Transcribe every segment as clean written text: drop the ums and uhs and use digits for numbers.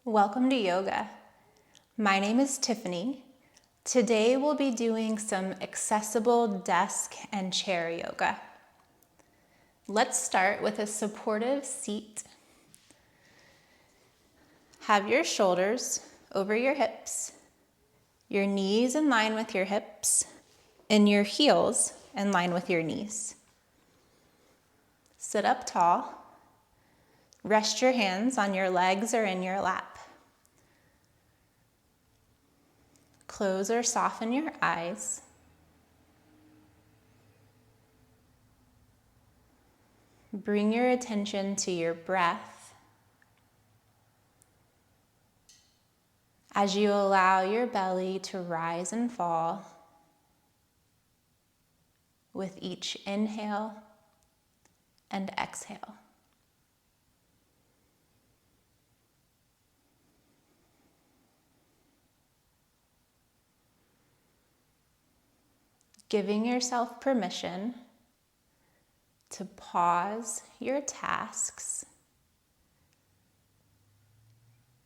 Welcome to yoga. My name is Tiffany. Today we'll be doing some accessible desk and chair yoga. Let's start with a supportive seat. Have your shoulders over your hips, your knees in line with your hips, and your heels in line with your knees. Sit up tall. Rest your hands on your legs or in your lap. Close or soften your eyes. Bring your attention to your breath as you allow your belly to rise and fall with each inhale and exhale. Giving yourself permission to pause your tasks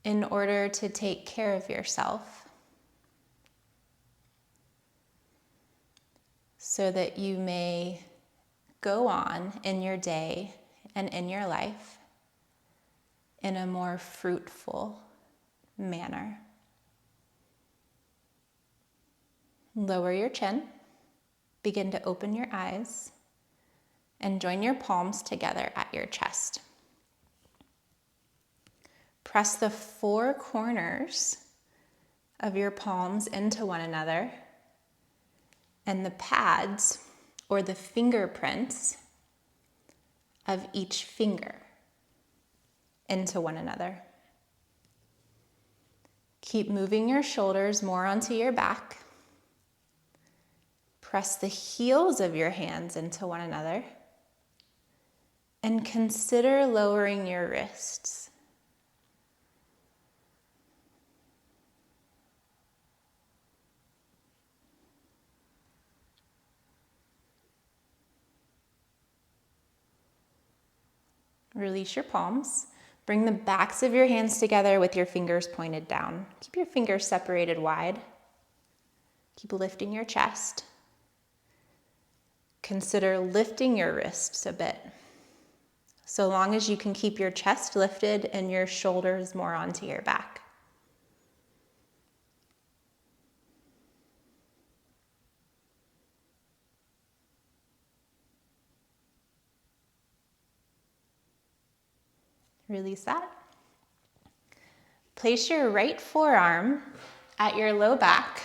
in order to take care of yourself so that you may go on in your day and in your life in a more fruitful manner. Lower your chin. Begin to open your eyes and join your palms together at your chest. Press the four corners of your palms into one another and the pads or the fingerprints of each finger into one another. Keep moving your shoulders more onto your back. Press the heels of your hands into one another and consider lowering your wrists. Release your palms. Bring the backs of your hands together with your fingers pointed down. Keep your fingers separated wide. Keep lifting your chest. Consider lifting your wrists a bit, so long as you can keep your chest lifted and your shoulders more onto your back. Release that. Place your right forearm at your low back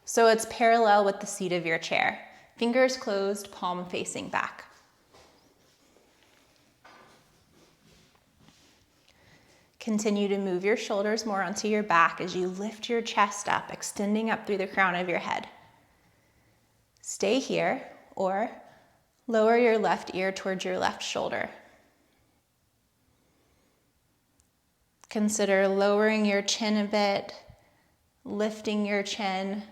so it's parallel with the seat of your chair. Fingers closed, palm facing back. Continue to move your shoulders more onto your back as you lift your chest up, extending up through the crown of your head. Stay here or lower your left ear towards your left shoulder. Consider lowering your chin a bit, lifting your chin,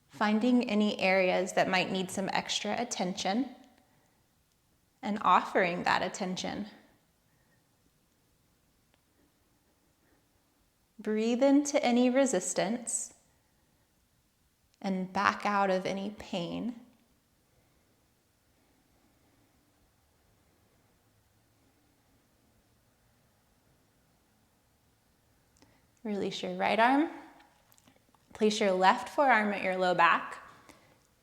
finding any areas that might need some extra attention and offering that attention. Breathe into any resistance and back out of any pain. Release your right arm. Place your left forearm at your low back,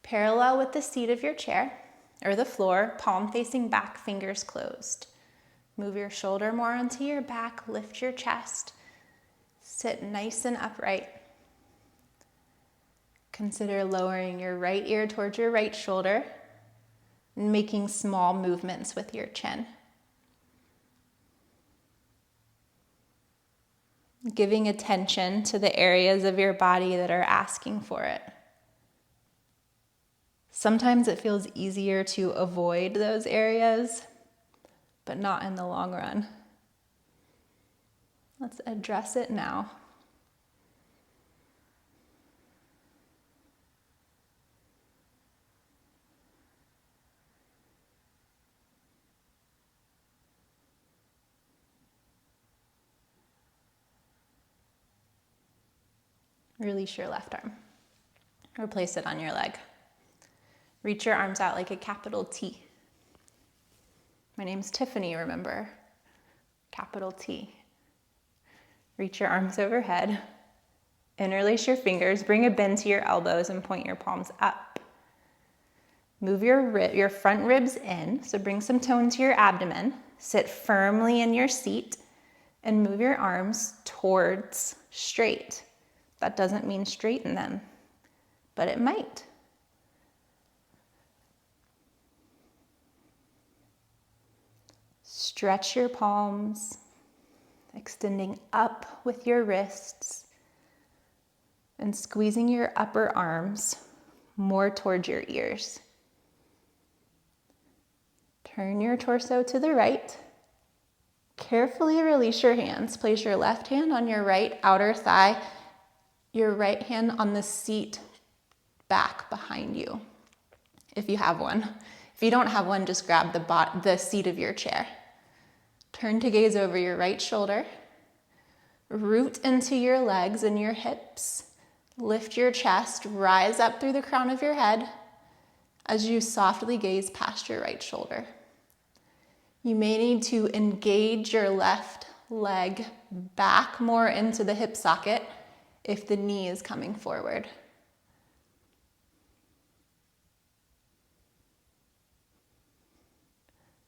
parallel with the seat of your chair or the floor, palm facing back, fingers closed. Move your shoulder more onto your back, lift your chest, sit nice and upright. Consider lowering your right ear towards your right shoulder and making small movements with your chin. Giving attention to the areas of your body that are asking for it. Sometimes it feels easier to avoid those areas, but not in the long run. Let's address it now. Release your left arm. Or place it on your leg. Reach your arms out like a capital T. My name's Tiffany, remember? Capital T. Reach your arms overhead. Interlace your fingers. Bring a bend to your elbows and point your palms up. Move your front ribs in, so bring some tone to your abdomen. Sit firmly in your seat and move your arms towards straight. That doesn't mean straighten them, but it might. Stretch your palms, extending up with your wrists and squeezing your upper arms more towards your ears. Turn your torso to the right. Carefully release your hands. Place your left hand on your right outer thigh, your right hand on the seat back behind you, if you have one. If you don't have one, just grab the seat of your chair. Turn to gaze over your right shoulder. Root into your legs and your hips. Lift your chest, rise up through the crown of your head as you softly gaze past your right shoulder. You may need to engage your left leg back more into the hip socket if the knee is coming forward.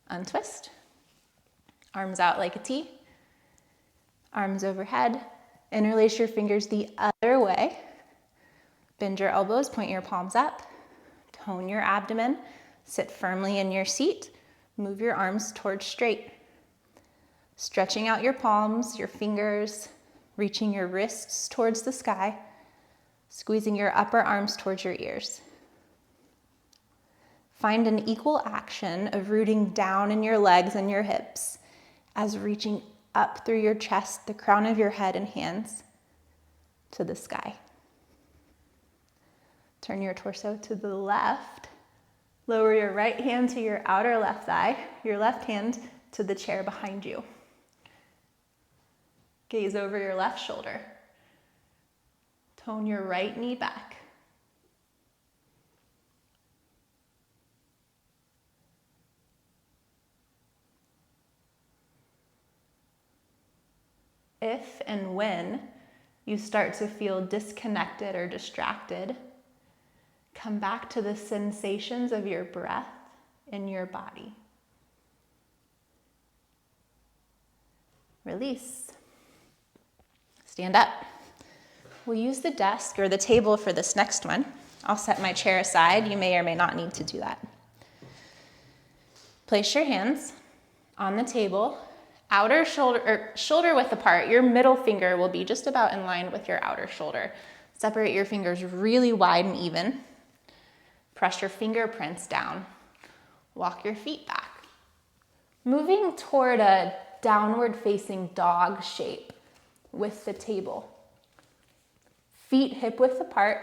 Untwist. Arms out like a T. Arms overhead. Interlace your fingers the other way. Bend your elbows, point your palms up. Tone your abdomen. Sit firmly in your seat. Move your arms towards straight. Stretching out your palms, your fingers, reaching your wrists towards the sky. Squeezing your upper arms towards your ears. Find an equal action of rooting down in your legs and your hips as reaching up through your chest, the crown of your head and hands to the sky. Turn your torso to the left. Lower your right hand to your outer left thigh, your left hand to the chair behind you. Gaze over your left shoulder. Tone your right knee back. If and when you start to feel disconnected or distracted, come back to the sensations of your breath in your body. Release. Stand up. We'll use the desk or the table for this next one. I'll set my chair aside. You may or may not need to do that. Place your hands on the table. Outer shoulder width apart. Your middle finger will be just about in line with your outer shoulder. Separate your fingers really wide and even. Press your fingerprints down. Walk your feet back. Moving toward a downward facing dog shape with the table. Feet hip width apart.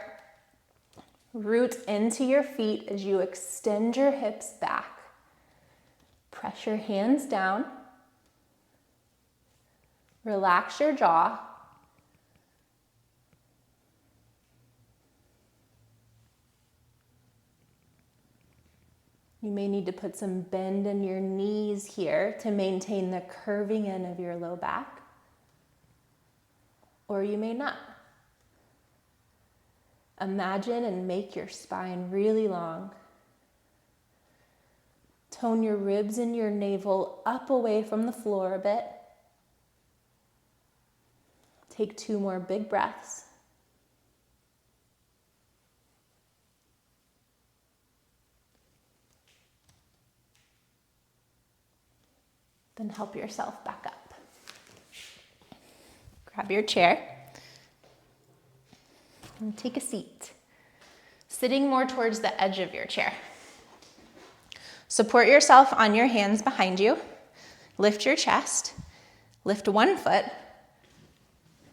Root into your feet as you extend your hips back. Press your hands down. Relax your jaw. You may need to put some bend in your knees here to maintain the curving in of your low back, or you may not. Imagine and make your spine really long. Tone your ribs and your navel up away from the floor a bit. Take 2 more big breaths. Then help yourself back up. Grab your chair and take a seat, sitting more towards the edge of your chair. Support yourself on your hands behind you. Lift your chest. Lift one foot,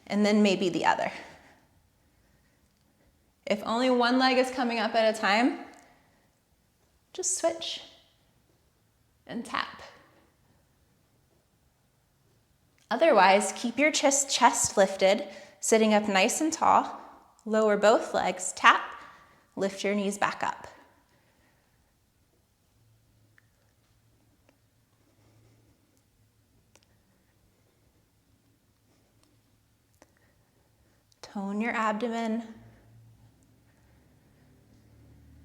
and then maybe the other. If only one leg is coming up at a time, just switch and tap. Otherwise, keep your chest lifted, sitting up nice and tall. Lower both legs, tap, lift your knees back up. Tone your abdomen,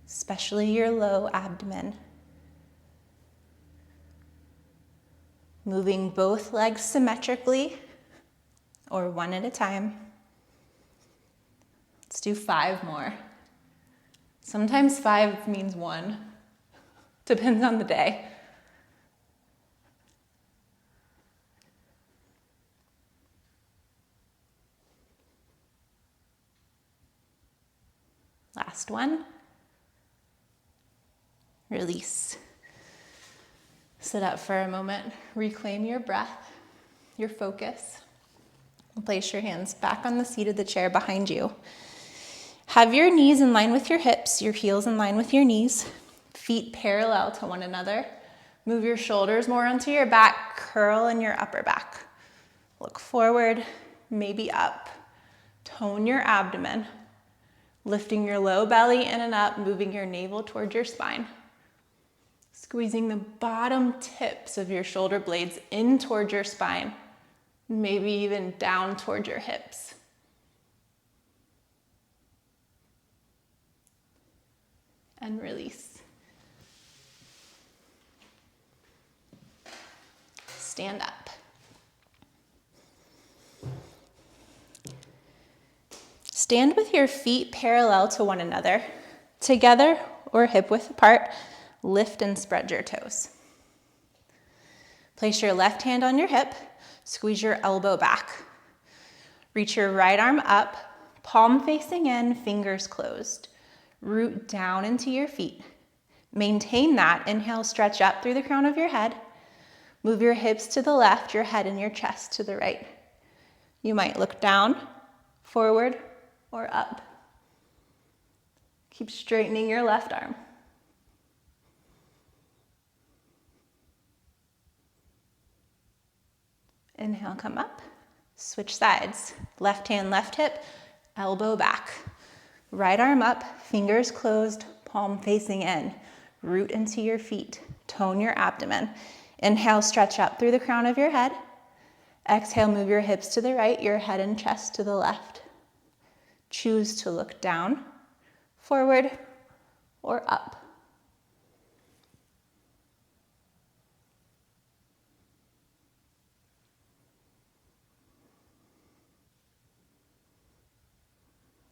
especially your low abdomen. Moving both legs symmetrically or one at a time. Let's do 5 more. Sometimes 5 means 1. Depends on the day. Last one. Release. Sit up for a moment. Reclaim your breath, your focus. Place your hands back on the seat of the chair behind you. Have your knees in line with your hips, your heels in line with your knees, feet parallel to one another. Move your shoulders more onto your back, curl in your upper back. Look forward, maybe up. Tone your abdomen. Lifting your low belly in and up, moving your navel towards your spine. Squeezing the bottom tips of your shoulder blades in towards your spine, maybe even down towards your hips. And release. Stand up. Stand with your feet parallel to one another, together or hip width apart. Lift and spread your toes. Place your left hand on your hip, squeeze your elbow back. Reach your right arm up, palm facing in, fingers closed. Root down into your feet. Maintain that. Inhale, stretch up through the crown of your head. Move your hips to the left, your head and your chest to the right. You might look down, forward, or up. Keep straightening your left arm. Inhale, come up. Switch sides. Left hand, left hip, elbow back. Right arm up, fingers closed, palm facing in. Root into your feet. Tone your abdomen. Inhale, stretch up through the crown of your head. Exhale, move your hips to the right, your head and chest to the left. Choose to look down, forward, or up.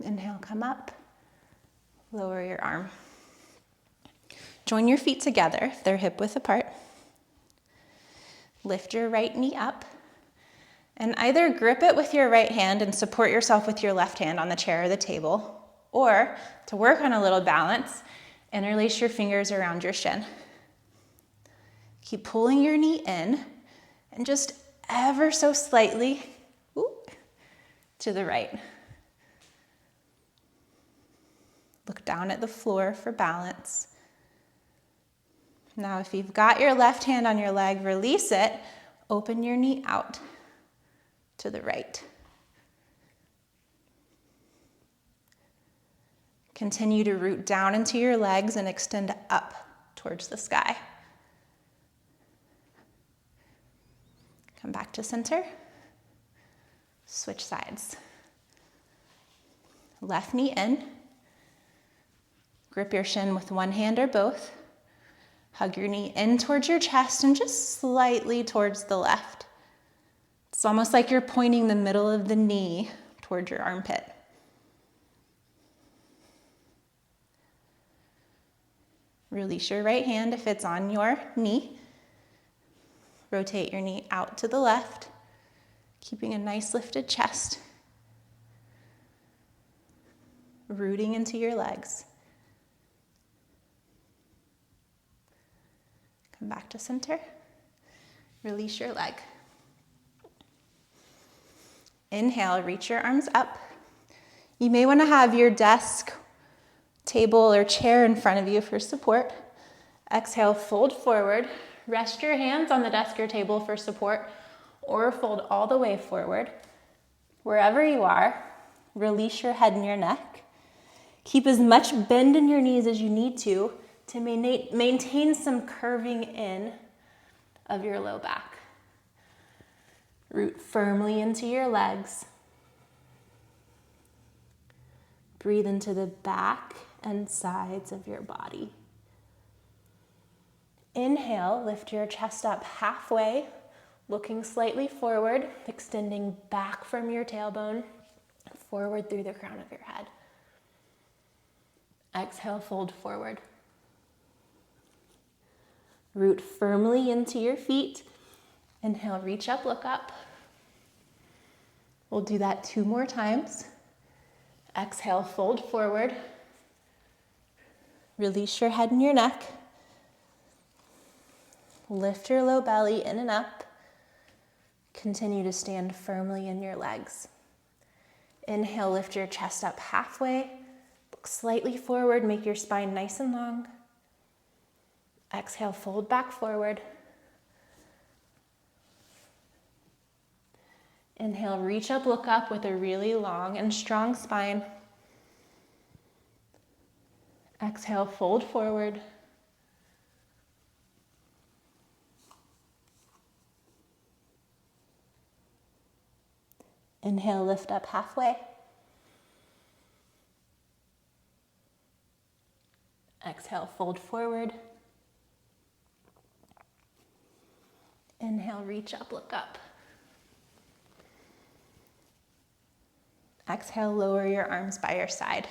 Inhale, come up, lower your arm. Join your feet together if they're hip width apart. Lift your right knee up and either grip it with your right hand and support yourself with your left hand on the chair or the table, or to work on a little balance, interlace your fingers around your shin. Keep pulling your knee in and just ever so slightly to the right. Look down at the floor for balance. Now, if you've got your left hand on your leg, release it. Open your knee out to the right. Continue to root down into your legs and extend up towards the sky. Come back to center. Switch sides. Left knee in. Grip your shin with one hand or both. Hug your knee in towards your chest and just slightly towards the left. It's almost like you're pointing the middle of the knee towards your armpit. Release your right hand if it's on your knee. Rotate your knee out to the left, keeping a nice lifted chest. Rooting into your legs. Come back to center. Release your leg. Inhale, reach your arms up. You may want to have your desk, table, or chair in front of you for support. Exhale, fold forward. Rest your hands on the desk or table for support, or fold all the way forward. Wherever you are, Release your head and your neck. Keep as much bend in your knees as you need to maintain some curving in of your low back. Root firmly into your legs. Breathe into the back and sides of your body. Inhale, lift your chest up halfway, looking slightly forward, extending back from your tailbone, forward through the crown of your head. Exhale, fold forward. Root firmly into your feet. Inhale, reach up, look up. We'll do that 2 more times. Exhale, fold forward. Release your head and your neck. Lift your low belly in and up. Continue to stand firmly in your legs. Inhale, lift your chest up halfway. Look slightly forward, make your spine nice and long. Exhale, fold back forward. Inhale, reach up, look up with a really long and strong spine. Exhale, fold forward. Inhale, lift up halfway. Exhale, fold forward. Inhale, reach up, look up. Exhale, lower your arms by your side.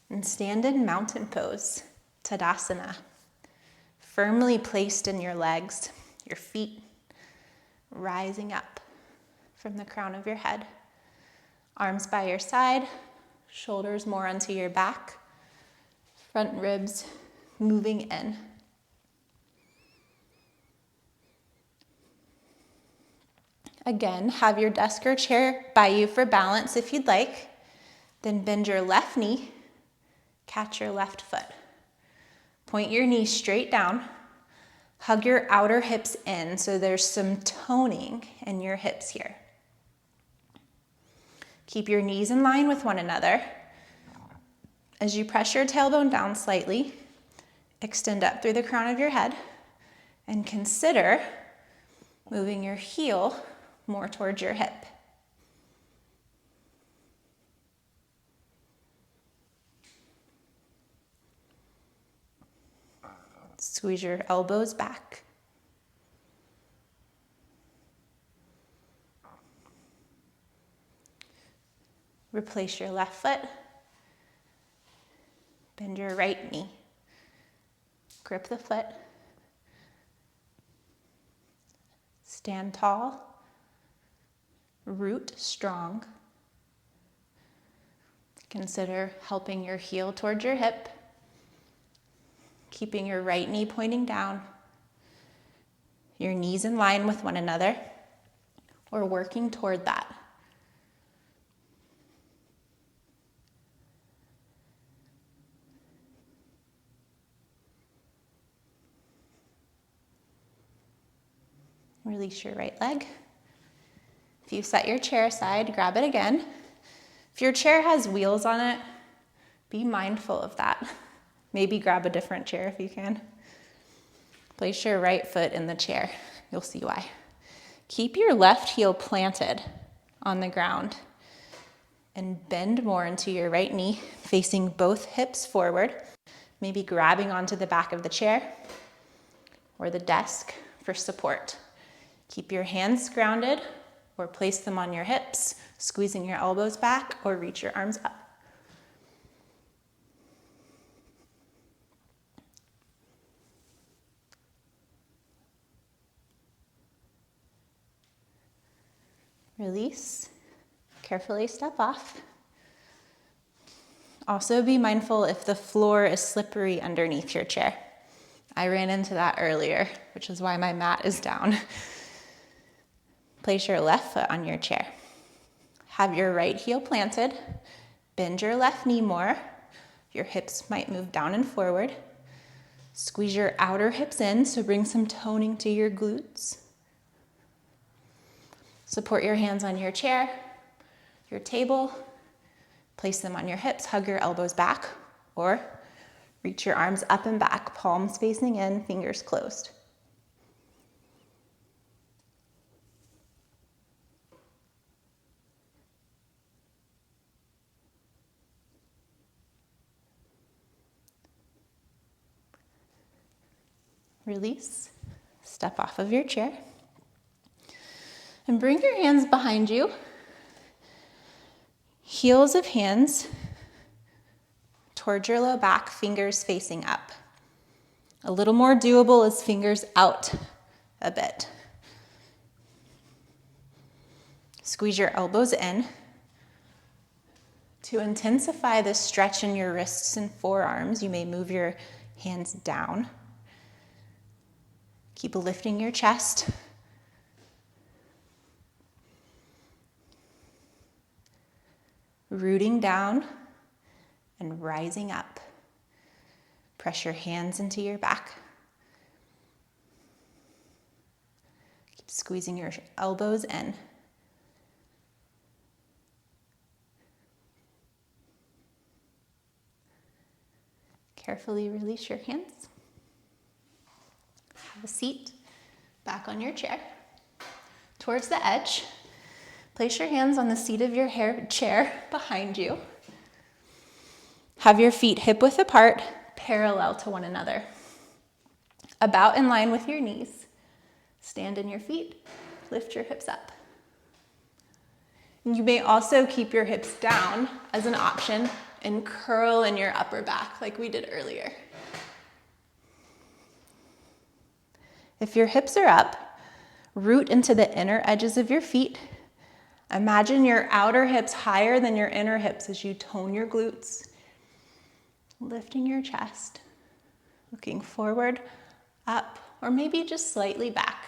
And stand in mountain pose, Tadasana. Firmly placed in your legs, your feet rising up from the crown of your head. Arms by your side, shoulders more onto your back, front ribs moving in. Again, have your desk or chair by you for balance if you'd like. Then bend your left knee, catch your left foot. Point your knee straight down. Hug your outer hips in so there's some toning in your hips here. Keep your knees in line with one another. As you press your tailbone down slightly, extend up through the crown of your head and consider moving your heel more towards your hip. Squeeze your elbows back. Replace your left foot. Bend your right knee. Grip the foot. Stand tall. Root strong. Consider helping your heel towards your hip. Keeping your right knee pointing down. Your knees in line with one another. Or working toward that. Release your right leg. If you set your chair aside, grab it again. If your chair has wheels on it, be mindful of that. Maybe grab a different chair if you can. Place your right foot in the chair. You'll see why. Keep your left heel planted on the ground and bend more into your right knee, facing both hips forward, maybe grabbing onto the back of the chair or the desk for support. Keep your hands grounded or place them on your hips, squeezing your elbows back or reach your arms up. Release. Carefully step off. Also be mindful if the floor is slippery underneath your chair. I ran into that earlier, which is why my mat is down. Place your left foot on your chair. Have your right heel planted. Bend your left knee more. Your hips might move down and forward. Squeeze your outer hips in, so bring some toning to your glutes. Support your hands on your chair, your table, Place them on your hips, hug your elbows back, or reach your arms up and back, palms facing in, fingers closed. Release, step off of your chair, and bring your hands behind you, heels of hands towards your low back, fingers facing up. A little more doable is fingers out a bit. Squeeze your elbows in. To intensify the stretch in your wrists and forearms, you may move your hands down. Keep lifting your chest. Rooting down and rising up. Press your hands into your back. Keep squeezing your elbows in. Carefully release your hands. Have a seat back on your chair. Towards the edge, place your hands on the seat of your chair behind you. Have your feet hip-width apart, parallel to one another. About in line with your knees. Stand in your feet, lift your hips up. You may also keep your hips down as an option and curl in your upper back like we did earlier. If your hips are up, root into the inner edges of your feet. Imagine your outer hips higher than your inner hips as you tone your glutes. Lifting your chest, looking forward, up, or maybe just slightly back.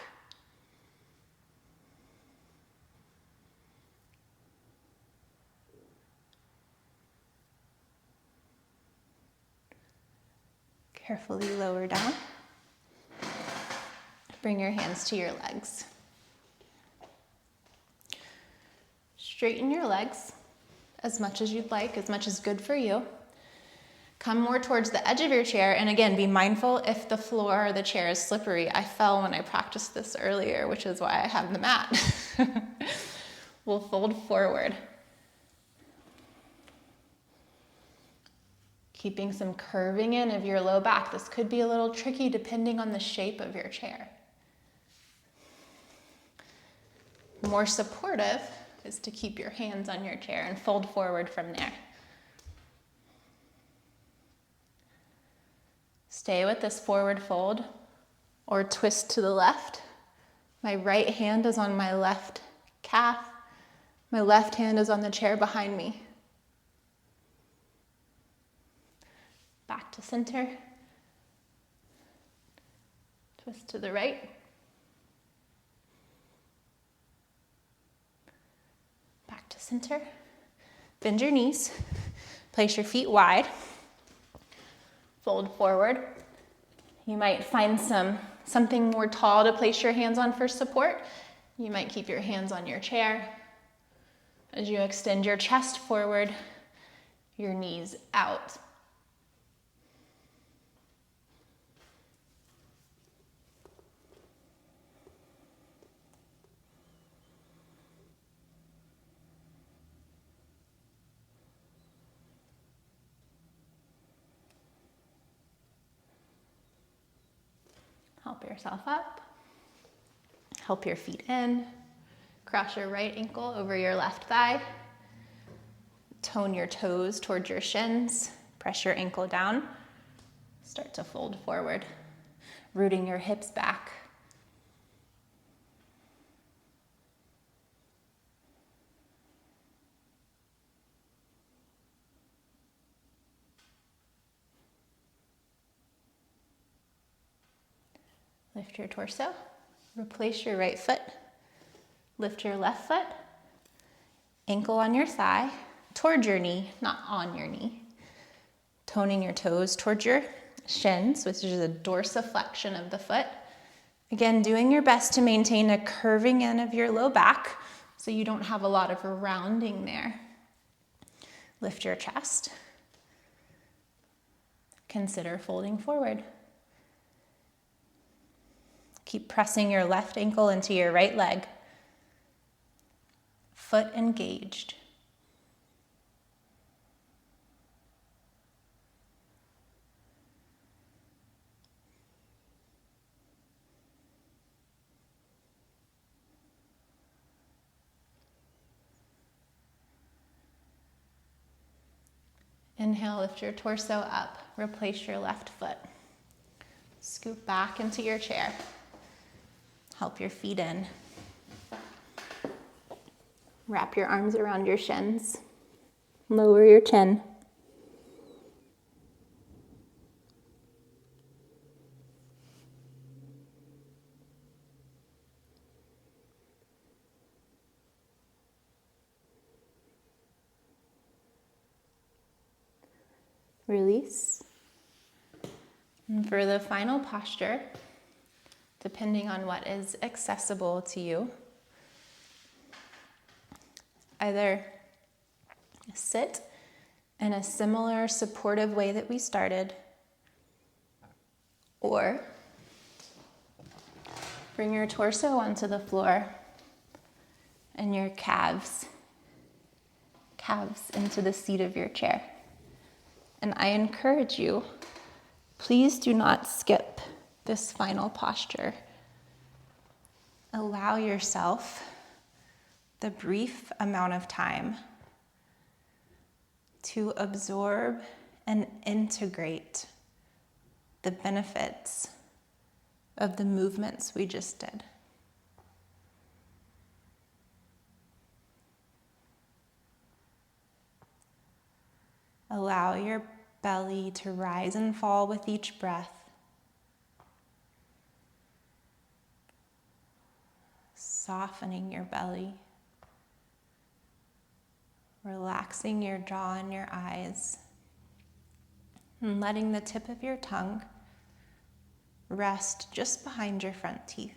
Carefully lower down. Bring your hands to your legs. Straighten your legs as much as you'd like, as much as good for you. Come more towards the edge of your chair, and again, be mindful if the floor or the chair is slippery. I fell when I practiced this earlier, which is why I have the mat. We'll fold forward. Keeping some curving in of your low back. This could be a little tricky depending on the shape of your chair. More supportive is to keep your hands on your chair and fold forward from there. Stay with this forward fold or twist to the left. My right hand is on my left calf. My left hand is on the chair behind me. Back to center. Twist to the right. Back to center. Bend your knees. Place your feet wide. Fold forward. You might find something more tall to place your hands on for support. You might keep your hands on your chair. As you extend your chest forward, your knees out. Help yourself up. Help your feet in. Cross your right ankle over your left thigh. Tone your toes towards your shins. Press your ankle down. Start to fold forward, rooting your hips back. Lift your torso, replace your right foot, lift your left foot, ankle on your thigh, towards your knee, not on your knee. Toning your toes towards your shins, which is a dorsiflexion of the foot. Again, doing your best to maintain a curving in of your low back so you don't have a lot of rounding there. Lift your chest. Consider folding forward. Keep pressing your left ankle into your right leg. Foot engaged. Inhale, lift your torso up. Replace your left foot. Scoop back into your chair. Help your feet in. Wrap your arms around your shins. Lower your chin. Release. And for the final posture, depending on what is accessible to you, either sit in a similar supportive way that we started, or bring your torso onto the floor and your calves into the seat of your chair. And I encourage you, please do not skip this final posture. Allow yourself the brief amount of time to absorb and integrate the benefits of the movements we just did. Allow your belly to rise and fall with each breath. Softening your belly. Relaxing your jaw and your eyes. And letting the tip of your tongue rest just behind your front teeth.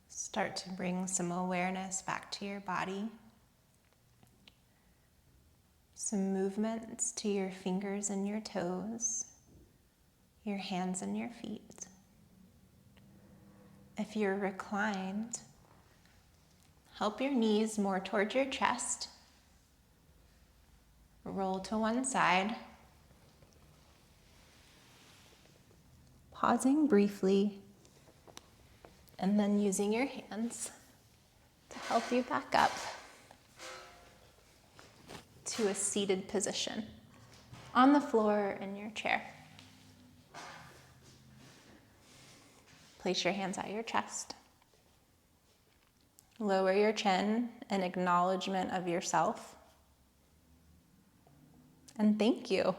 Start to bring some awareness back to your body. Some movements to your fingers and your toes, your hands and your feet. If you're reclined, help your knees more towards your chest. Roll to one side. Pausing briefly, and then using your hands to help you back up to a seated position on the floor in your chair. Place your hands at your chest. Lower your chin in acknowledgement of yourself. And thank you.